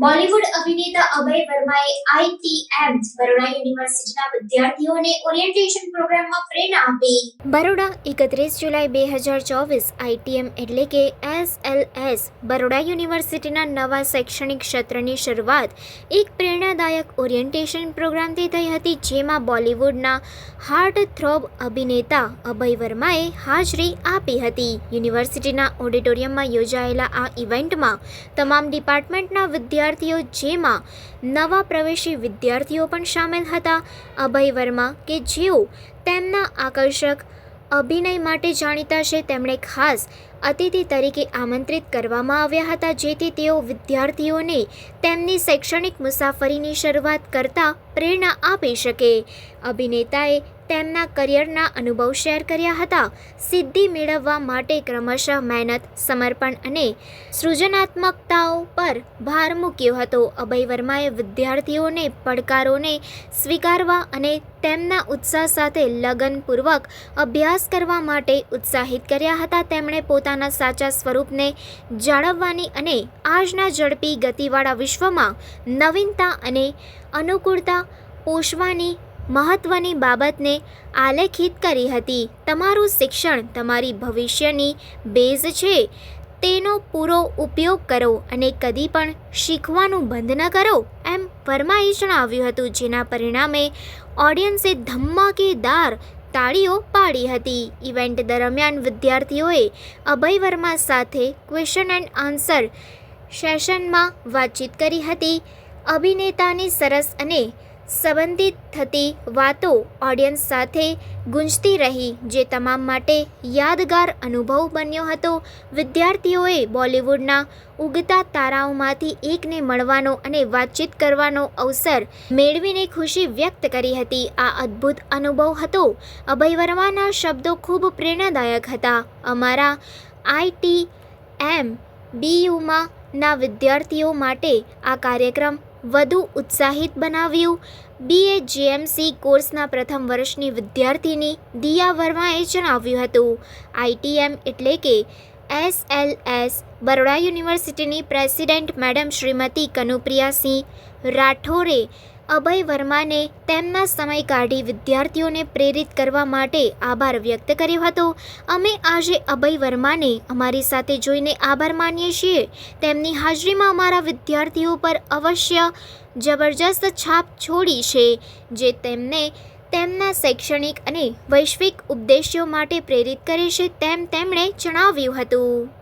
બોલિવૂડ અભિનેતા અભય વર્માએ આઈટીએમ બરોડા યુનિવર્સિટીના વિદ્યાર્થીઓને ઓરિએન્ટેશન પ્રોગ્રામમાં પ્રેરણા આપી. બરોડા 31 જુલાઈ 2024 આઈટીએમ એટલે કે એસએલએસ બરોડા યુનિવર્સિટીના નવા શૈક્ષણિક સત્રની શરૂઆત એક પ્રેરણાદાયક ઓરિએન્ટેશન પ્રોગ્રામથી થઈ હતી, જેમાં બોલિવૂડના હાર્ટથ્રોબ અભિનેતા અભય વર્માએ હાજરી આપી હતી. યુનિવર્સિટીના ઓડિટોરિયમમાં યોજાયેલા આ ઇવેન્ટમાં તમામ ડિપાર્ટમેન્ટના વિદ્યાર્થીઓ, જેમાં નવા પ્રવેશી વિદ્યાર્થીઓ પણ સામેલ હતા. અભય વર્મા, કે જેઓ તેમના આકર્ષક અભિનય માટે જાણીતા છે, તેમણે ખાસ અતિથિ તરીકે આમંત્રિત કરવામાં આવ્યા હતા, જેથી તેઓ વિદ્યાર્થીઓને તેમની શૈક્ષણિક મુસાફરીની શરૂઆત કરતા પ્રેરણા આપી શકે. અભિનેતાએ તેમના કરિયરના અનુભવ શેર કર્યા હતા. સિદ્ધિ મેળવવા માટે ક્રમશઃ મહેનત, સમર્પણ અને સૃજનાત્મકતાઓ પર ભાર મૂક્યો હતો. અભય વર્માએ વિદ્યાર્થીઓને પડકારોને સ્વીકારવા અને તેમના ઉત્સાહ સાથે લગનપૂર્વક અભ્યાસ કરવા માટે ઉત્સાહિત કર્યા હતા. તેમણે પોતાના સાચા સ્વરૂપને જાળવવાની અને આજના ઝડપી ગતિવાળા વિશ્વમાં નવીનતા અને અનુકૂળતા પોષવાની મહત્વની બાબતને આલેખિત કરી હતી. તમારું શિક્ષણ તમારી ભવિષ્યની બેઝ છે. તેનો પૂરો ઉપયોગ કરો અને કદી પણ શીખવાનું બંધ ન કરો, એમ વર્માએ જણાવ્યું હતું, જેના પરિણામે ઓડિયન્સે ધમાકેદાર તાળીઓ પાડી હતી. ઇવેન્ટ દરમિયાન વિદ્યાર્થીઓએ અભય વર્મા સાથે ક્વેશ્ચન એન્ડ આન્સર સેશનમાં વાતચીત કરી હતી. અભિનેતાની સરસ અને સંબંધિત થતી વાતો ઓડિયન્સ સાથે ગુંજતી રહી, જે તમામ માટે યાદગાર અનુભવ બન્યો હતો. વિદ્યાર્થીઓએ બોલિવૂડના ઉગતા તારાઓમાંથી એકને મળવાનો અને વાતચીત કરવાનો અવસર મેળવીને ખુશી વ્યક્ત કરી હતી. આ અદ્ભુત અનુભવ હતો. અભય વર્માના શબ્દો ખૂબ પ્રેરણાદાયક હતા. અમારા આઈટીએમ બીયુમાં ના વિદ્યાર્થીઓ માટે આ કાર્યક્રમ વધુ ઉત્સાહિત બનાવ્યું. બીએ જેએમસી કોર્સના પ્રથમ વર્ષની વિદ્યાર્થીની દિયા વર્માએ જણાવ્યું હતું. આઈટીએમ એટલે કે એસએલએસ બરોડા યુનિવર્સિટીની પ્રેસિડેન્ટ મેડમ શ્રીમતી કનુપ્રિયાસિંહ રાઠોરે અભય વર્માને તેમના સમય કાઢી વિદ્યાર્થીઓને પ્રેરિત કરવા માટે આભાર વ્યક્ત કર્યો હતો. અમે આજે અભય વર્માને અમારી સાથે જોઈને આભાર માનીએ છીએ. તેમની હાજરીમાં અમારા વિદ્યાર્થીઓ પર અવશ્ય જબરજસ્ત છાપ છોડી છે, જે તેમને તેમના શૈક્ષણિક અને વૈશ્વિક ઉદ્દેશ્યો માટે પ્રેરિત કરે છે, તેમ તેમણે જણાવ્યું હતું.